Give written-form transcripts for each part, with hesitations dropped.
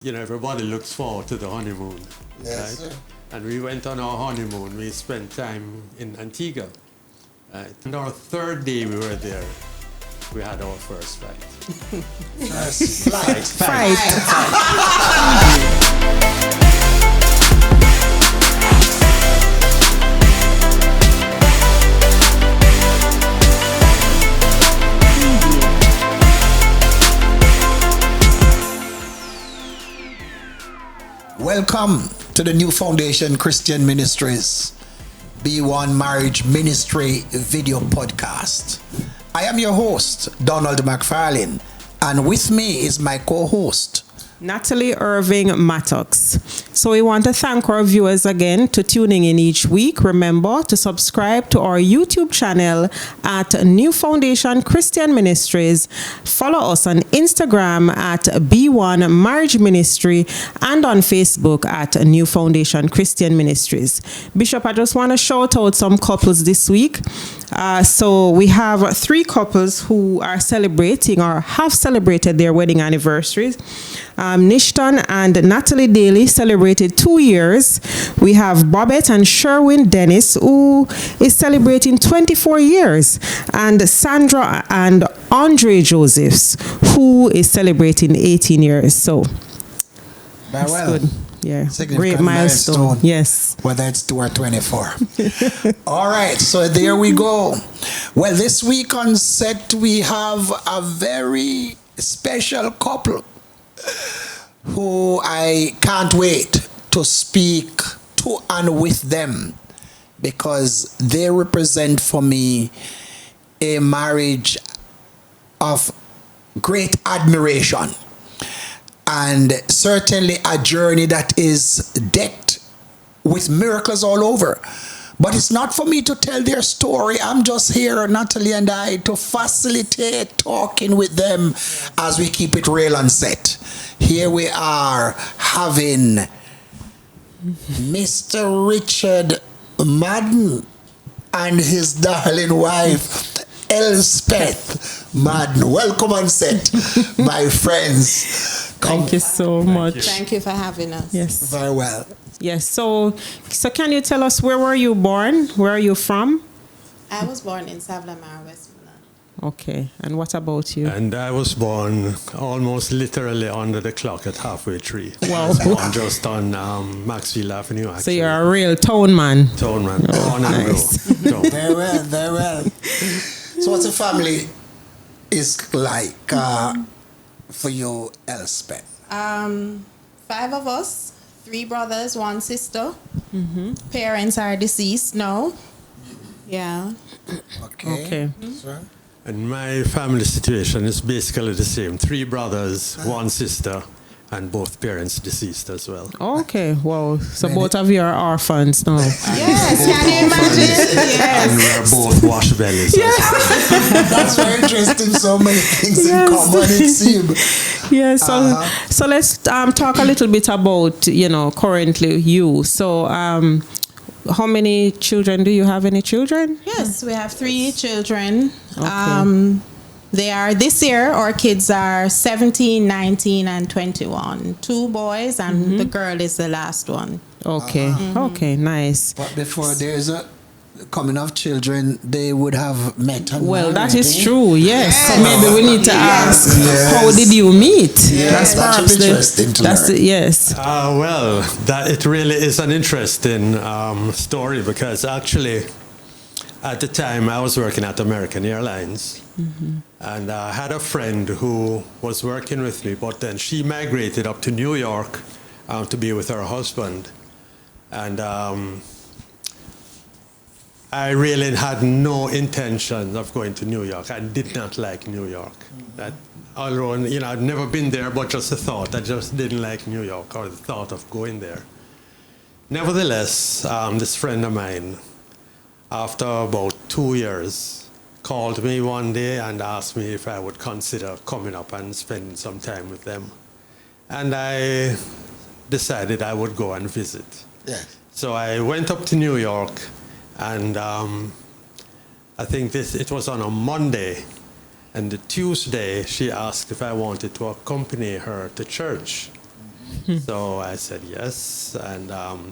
Everybody looks forward to the honeymoon, Yes, right? sir. And we went on our honeymoon. We spent time in Antigua. Right? And our third day we were there, we had our first fight. Welcome to the New Foundation Christian Ministries B1 Marriage Ministry video podcast. I am your host, Donald McFarlane, and with me is my co-host, Natalie Irving Mattox. So we want to thank our viewers again to tuning in each week. Remember to subscribe to our YouTube channel at New Foundation Christian Ministries. Follow us on Instagram at B1 Marriage Ministry and on Facebook at New Foundation Christian Ministries. Bishop, I just want to shout out some couples this week. So we have 3 couples who are celebrating or have celebrated their wedding anniversaries. Nishton and Natalie Daly celebrated 2 years. We have Bobette and Sherwin Dennis, who is celebrating 24 years. And Sandra and Andre Josephs, who is celebrating 18 years. So, very well. good. Yeah, great milestone. Yes. Whether it's 2 or 24. All right, so there we go. Well, this week on set, we have a very special couple who I can't wait to speak to and with them, because they represent for me a marriage of great admiration and certainly a journey that is decked with miracles all over. But it's not for me to tell their story. I'm just here, Natalie and I, to facilitate talking with them as we keep it real on set. Here we are having Mr. Richard Madden and his darling wife, Elspeth Madden. Welcome on set, my friends. Thank you so much. Thank you for having us. Yes. Very well. Yes. So can you tell us, where were you born? Where are you from? I was born in Savlamar, Westmoreland. Okay. And what about you? And I was born almost literally under the clock at halfway 3. Wow. I was born just on Maxfield Avenue, actually. So you're a real town man. Town man. Born and nice. grow. Very well, very well. So what's the family is like for you, Elspeth? 5 of us, 3 brothers, 1 sister. Parents are deceased now. Yeah. Okay. Sir? And my family situation is basically the same. 3 brothers, 1 sister, and both parents deceased as well. Okay. Wow. So both of you are orphans now. Yes, can you imagine? And Yes. we're both wash bellies. That's very interesting. So many things in common, it seems. Yeah. So let's talk a little bit about, currently you. So how many children do you have? Any children? Yes, we have 3 children. Okay. They are, this year, our kids are 17, 19, and 21. 2 boys, and the girl is the last one. Okay. Okay. Nice. But before there's a coming of children, they would have met and Well, that married, is eh? true. Yes. So maybe we need to ask, Yes. how did you meet? Yes, that should be interesting to learn. Yes. Well, it really is an interesting story, because actually, at the time, I was working at American Airlines. And I had a friend who was working with me, but then she migrated up to New York to be with her husband. And I really had no intention of going to New York. I did not like New York. Although, I'd never been there, but just the thought. I just didn't like New York, or the thought of going there. Nevertheless, this friend of mine, after about 2 years, called me one day and asked me if I would consider coming up and spending some time with them. And I decided I would go and visit. Yes. So I went up to New York, and I think it was on a Monday, And the Tuesday, she asked if I wanted to accompany her to church. So I said yes. And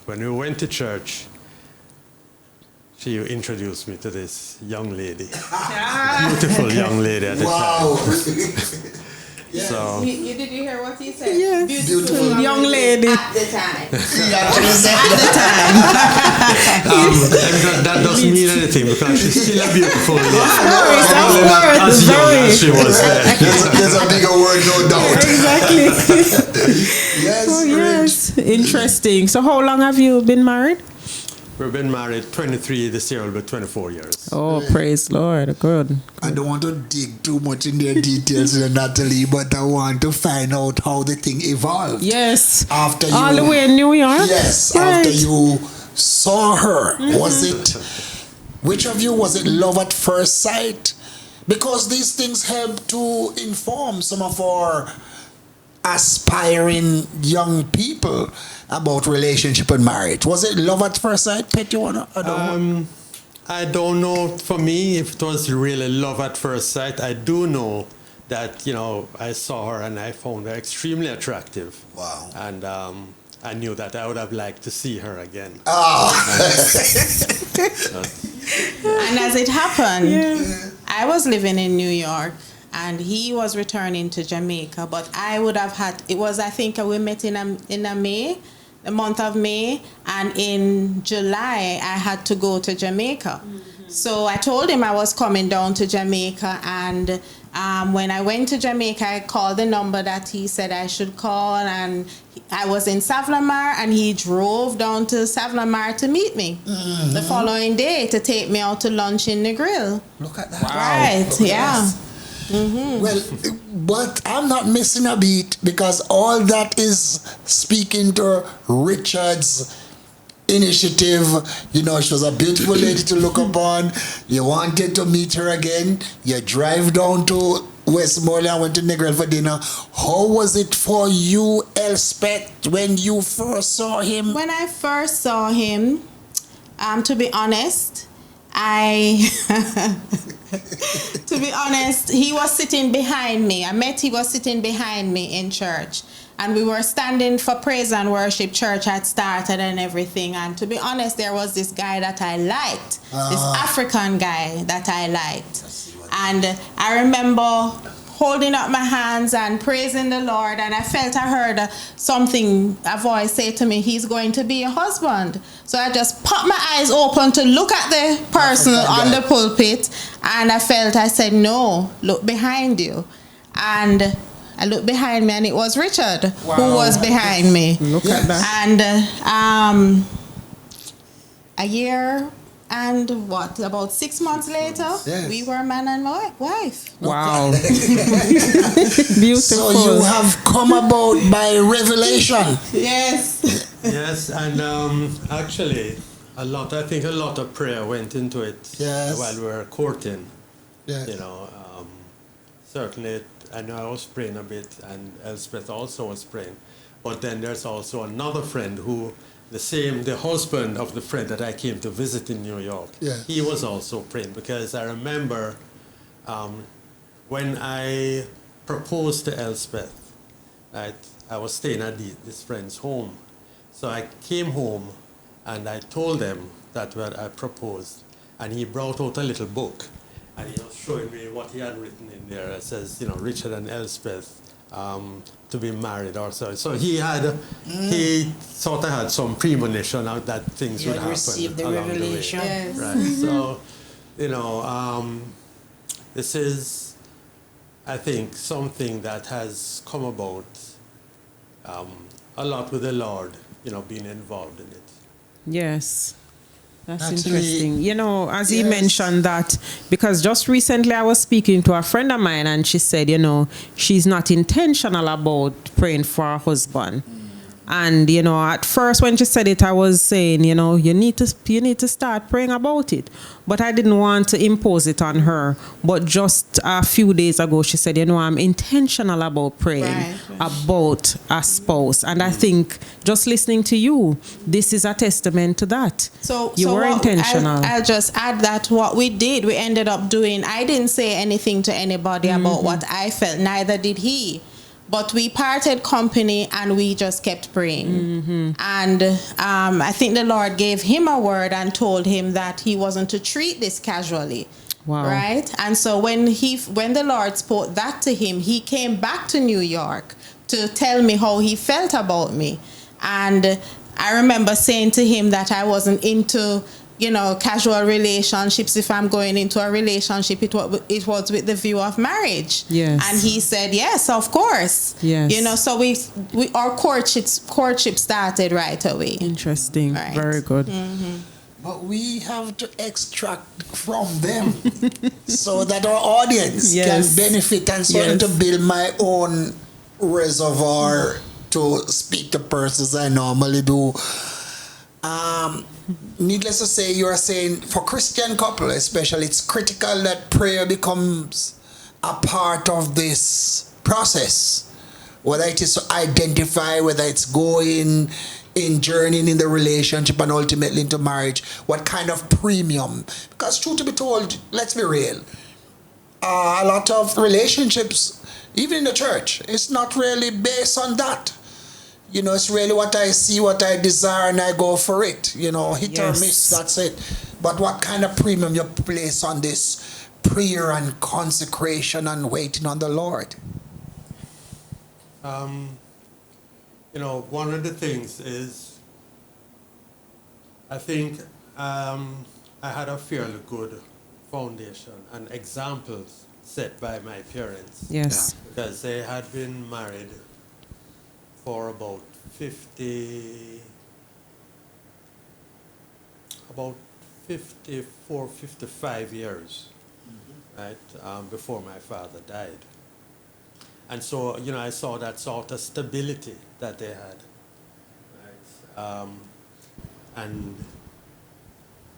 when we went to church, she introduced me to this young lady, beautiful young lady at the Wow. time. Yes. So Did you hear what he said? Yes. Beautiful young lady. At the time. He actually said and that doesn't mean anything because she's still a beautiful lady. Of As course, young very. as she was then. There's a bigger word, no doubt. Exactly. Yes, Oh, Rich. yes. Interesting. So how long have you been married? We've been married 23 this year, will be 24 years. Oh, praise Lord. Good. I don't want to dig too much in their details, Natalie, but I want to find out how the thing evolved. Yes. After you, All the way in New York? Yes, Right. after you saw her, was it, which of you, was it love at first sight? Because these things help to inform some of our aspiring young people about relationship and marriage. Was it love at first sight, Pet? You wanna? I don't know for me if it was really love at first sight. I do know that, I saw her and I found her extremely attractive. Wow. And I knew that I would have liked to see her again. And as it happened, I was living in New York and he was returning to Jamaica. But I would have had, I think we met in the month of May, and in July I had to go to Jamaica. So I told him I was coming down to Jamaica, and when I went to Jamaica, I called the number that he said I should call, and I was in Savlamar, and he drove down to Savlamar to meet me the following day to take me out to lunch in the grill. Look at that. Right, yeah. Well, but I'm not missing a beat because all that is speaking to Richard's initiative. She was a beautiful lady to look upon. You wanted to meet her again. You drive down to Westmoreland, went to Negril for dinner. How was it for you, Elspeth, when you first saw him? When I first saw him, to be honest, to be honest, he was sitting behind me. He was sitting behind me in church. And we were standing for praise and worship. Church had started and everything. And to be honest, there was this guy that I liked. This African guy that I liked. And I remember holding up my hands and praising the Lord. And I felt I heard a voice say to me, he's going to be your husband. So I just popped my eyes open to look at the person on the pulpit. And I said, no, look behind you. And I looked behind me, and it was Richard who was behind me. Look at that. And a year and about 6 months later, we were man and wife. Wow. Beautiful. So you have come about by revelation. Yes. Yes, and actually, I think a lot of prayer went into it while we were courting. Yes. Certainly, I know I was praying a bit, and Elspeth also was praying. But then there's also another friend who, the husband of the friend that I came to visit in New York, he was also praying, because I remember when I proposed to Elspeth, right, I was staying at this friend's home. So I came home and I told them that I proposed, and he brought out a little book. And he was showing me what he had written in there. It says, Richard and Elspeth to be married or so. So he thought I had some premonition that things would happen received the along revelation. the way. Yes. Right. So, this is, I think, something that has come about a lot with the Lord, being involved in it. Yes. That's Actually, interesting. As he mentioned that, because just recently I was speaking to a friend of mine, and she said, she's not intentional about praying for her husband. And, at first when she said it, I was saying, you need to start praying about it. But I didn't want to impose it on her. But just a few days ago, she said, I'm intentional about praying about a spouse. And I think just listening to you, this is a testament to that. So you were intentional. I'll just add that what we did, we ended up doing, I didn't say anything to anybody about what I felt, neither did he. But we parted company and we just kept praying. And I think the Lord gave him a word and told him that he wasn't to treat this casually. Wow. Right? And so when the Lord spoke that to him, he came back to New York to tell me how he felt about me. And I remember saying to him that I wasn't into, casual relationships. If I'm going into a relationship, it was with the view of marriage. Yes. And he said, yes, of course. Yes. So our courtship started right away. Interesting. Right. Very good. But we have to extract from them so that our audience can benefit and so to build my own reservoir to speak to persons I normally do. Needless to say, you are saying for Christian couple especially, it's critical that prayer becomes a part of this process. Whether it is to identify, whether it's going in journeying in the relationship and ultimately into marriage, what kind of premium. Because truth to be told, let's be real, a lot of relationships, even in the church, it's not really based on that. It's really what I see, what I desire, and I go for it. Hit or miss, that's it. But what kind of premium you place on this prayer and consecration and waiting on the Lord? One of the things is, I think I had a fairly good foundation and examples set by my parents. Yes. Because they had been married for about 54, 55 years, right, before my father died. And so, I saw that sort of stability that they had, right? And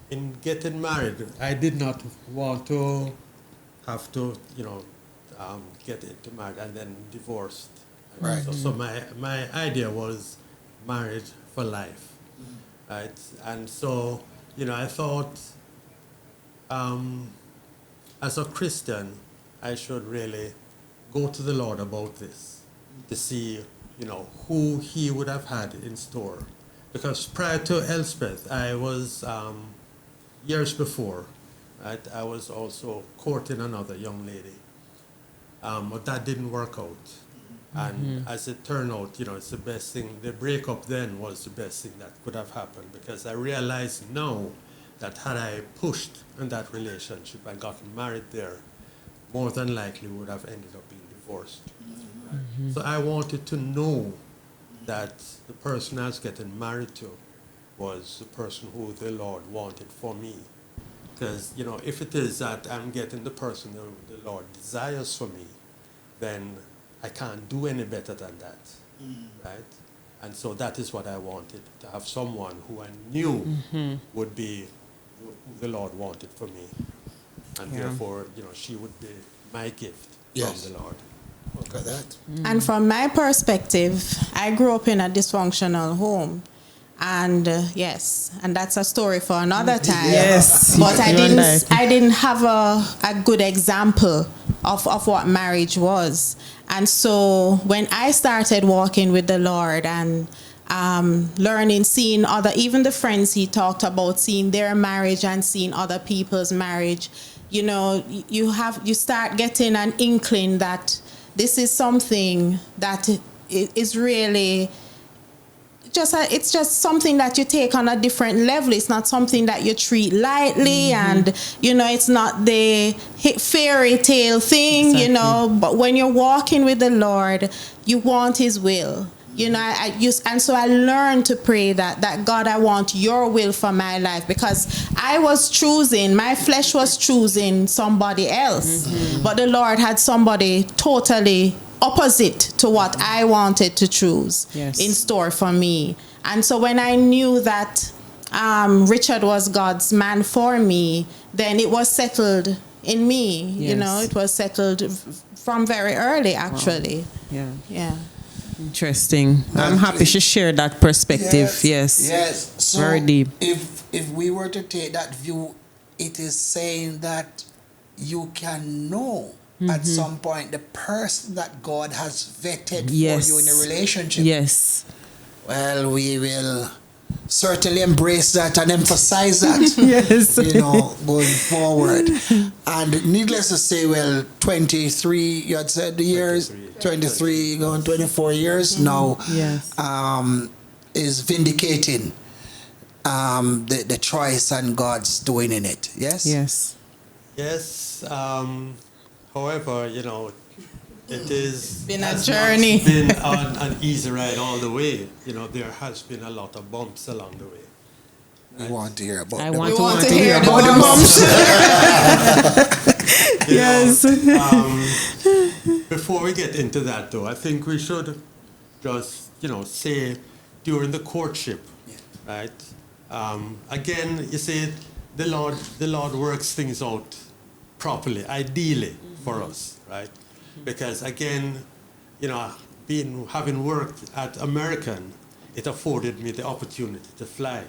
in getting married, I did not want to have to, get into marriage and then divorced. Right. So my idea was married for life, right? And so, I thought, as a Christian, I should really go to the Lord about this to see, who he would have had in store. Because prior to Elspeth, I was, years before, right, I was also courting another young lady. But that didn't work out. And as it turned out, it's the best thing. The breakup then was the best thing that could have happened, because I realized now that had I pushed in that relationship and gotten married there, more than likely would have ended up being divorced. Right? So I wanted to know that the person I was getting married to was the person who the Lord wanted for me. Because, if it is that I'm getting the person the Lord desires for me, then I can't do any better than that, right? And so that is what I wanted, to have someone who I knew would be who the Lord wanted for me. And therefore, she would be my gift from the Lord. Look at that. And from my perspective, I grew up in a dysfunctional home. And and that's a story for another time. Yes. But I didn't have a good example of what marriage was. And so when I started walking with the Lord and learning, seeing even the friends he talked about, seeing their marriage and seeing other people's marriage, you start getting an inkling that this is something that is really it's just something that you take on a different level. It's not something that you treat lightly, and it's not the fairy tale thing, but when you're walking with the Lord, you want his will. And so I learned to pray that God, I want your will for my life, because my flesh was choosing somebody else, but the Lord had somebody totally opposite to what I wanted to choose in store for me. And so when I knew that Richard was God's man for me, then it was settled in me. It was settled from very early, actually. Wow. Yeah. Interesting. I'm happy she shared that perspective. Yes. So very deep. If we were to take that view, it is saying that you can know at some point, the person that God has vetted Yes. for you in a relationship. Yes. Well, we will certainly embrace that and emphasize that. Yes. Going forward. And needless to say, 23, you had said the years, 23 going 24 years now, Yes. is vindicating the choice and God's doing in it. Yes? Yes. Yes. However, it is Been a has journey. not been an easy ride all the way. There has been a lot of bumps along the way. We want to hear about I them. want We to want to hear hear about the the moms. You Yes. know, before we get into that, though, I think we should just, say during the courtship, right? Again, you see, the Lord works things out properly, ideally for us, right? Because again, having worked at American, it afforded me the opportunity to fly,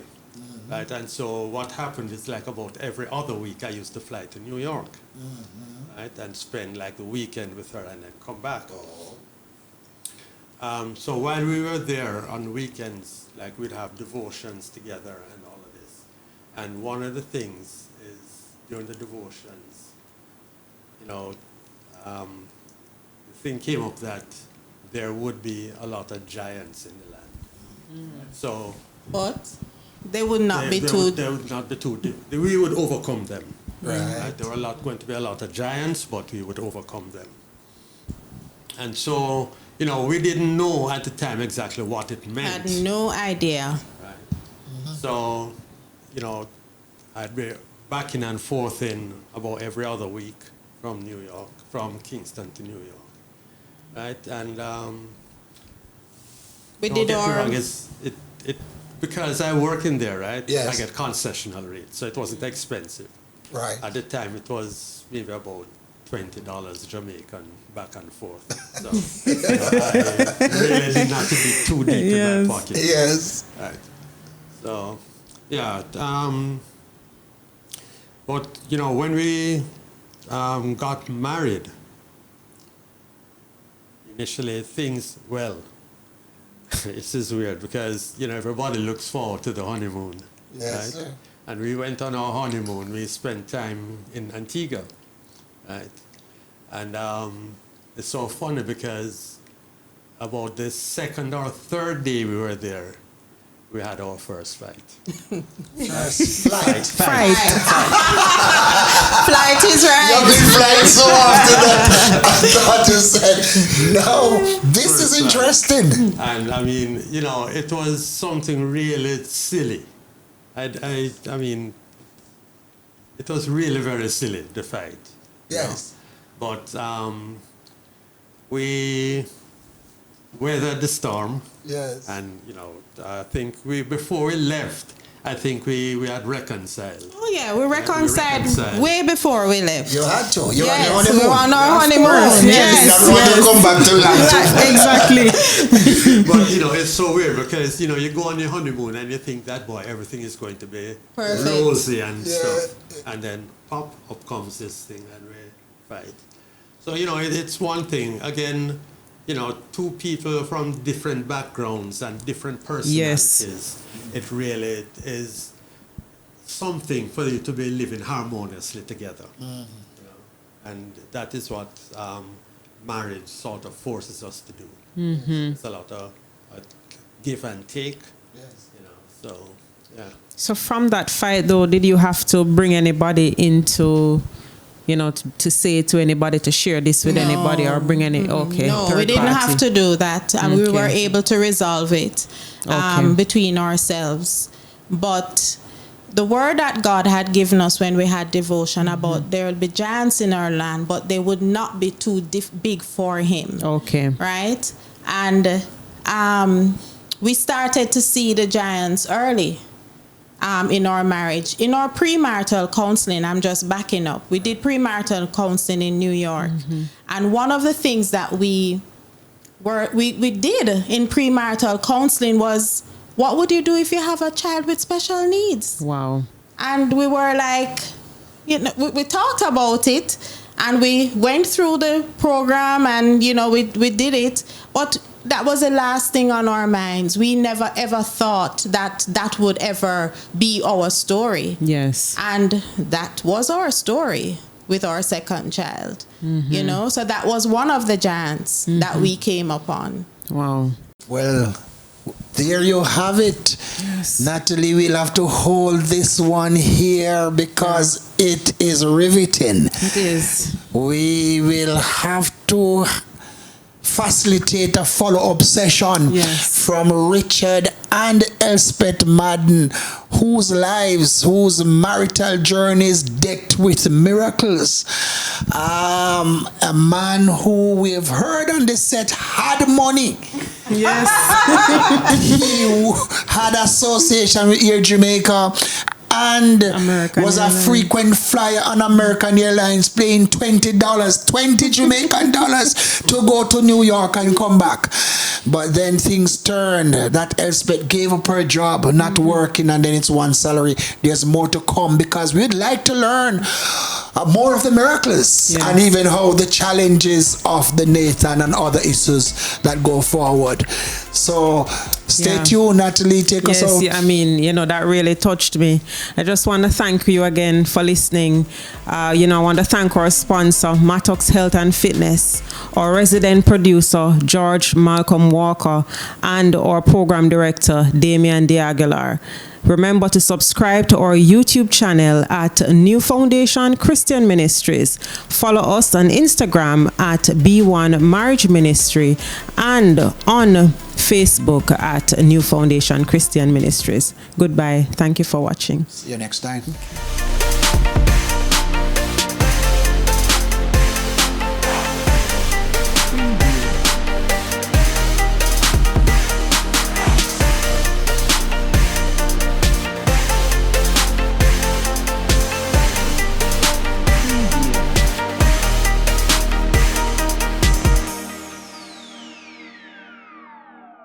right? And so what happened is like about every other week I used to fly to New York, right? And spend like the weekend with her and then come back. So while we were there on weekends, like we'd have devotions together and all of this. And one of the things is during the devotions, the thing came up that there would be a lot of giants in the land. So But they would not be they too. would not be too. We would overcome them. Right. There were going to be a lot of giants, but we would overcome them. And so, we didn't know at the time exactly what it meant. Had no idea. Right. So, I'd be backing and forth in about every other week from New York, from Kingston to New York. Right? And We don't did get me our. wrong, it because I work in there, right? Yes. I get concessional rates, so it wasn't expensive. Right. At the time, it was maybe about $20 Jamaican back and forth. So I really did not to be too deep in my pocket. Yes. Right. So, yeah. But when we got married, initially things this is weird because everybody looks forward to the honeymoon. Yes, right? sir. And we went on our honeymoon. We spent time in Antigua, right? And it's so funny because about the second or third day we were there, we had our first fight. First flight. Fight. Flight is You've right. been flying so often that I thought you said, no, this is interesting. And I mean, it was something really silly. I mean, it was really very silly, the fight. Yes. But we weathered the storm. Yes. And, I think before we left, I think we had reconciled. Oh yeah, we reconciled reconciled. way before we left. You had to. You Yes, were on the we were honeymoon. on our Of honeymoon. course, You Yes, did not want to come back too long. Exactly. But, it's so weird because, you go on your honeymoon and you think that, boy, everything is going to be Perfect. rosy and Yeah. stuff. And then, pop, up comes this thing and we fight. So, it's one thing. Again, two people from different backgrounds and different personalities. It really is something for you to be living harmoniously together. And that is what marriage sort of forces us to do. It's a lot of give and take. Yes. So yeah. So from that fight, though, did you have to bring anybody into, to say to anybody to share this with anybody or bring any? Okay. No, we third didn't party. have to do that. And we Okay. were able to resolve it Okay. between ourselves. But the word that God had given us when we had devotion about there will be giants in our land, but they would not be too big for him. Okay. Right? And we started to see the giants early in our marriage. In our premarital counseling, I'm just backing up. We did premarital counseling in New York. And one of the things that we did in premarital counseling was, what would you do if you have a child with special needs? Wow. And we were like, we talked about it. And we went through the program and, you know, we did it. But that was the last thing on our minds. We never ever thought that would ever be our story. Yes. And that was our story with our second child. You know, so that was one of the giants that we came upon. Wow. Well, there you have it. Yes. Natalie, we'll have to hold this one here because it is riveting. It is. We will have to facilitate a follow-up session from Richard and Elspeth Madden, whose lives, whose marital journeys decked with miracles. A man who we've heard on the set had money. Yes. He had association with Air Jamaica and was a frequent flyer on American Airlines, paying $20, 20 Jamaican dollars to go to New York and come back. But then things turned. That Elspeth gave up her job, not working, and then it's one salary. There's more to come because we'd like to learn more of the miracles and even how the challenges of the Nathan and other issues that go forward. So stay tuned, Natalie. Take us out. I mean, you know, that really touched me. I just want to thank you again for listening. You know, I want to thank our sponsor, Mattox Health and Fitness, our resident producer, George Malcolm Walker, and our program director, Damian De Aguilar. Remember to subscribe to our YouTube channel at New Foundation Christian Ministries. Follow us on Instagram at B1 Marriage Ministry and on Facebook at New Foundation Christian Ministries. Goodbye. Thank you for watching. See you next time.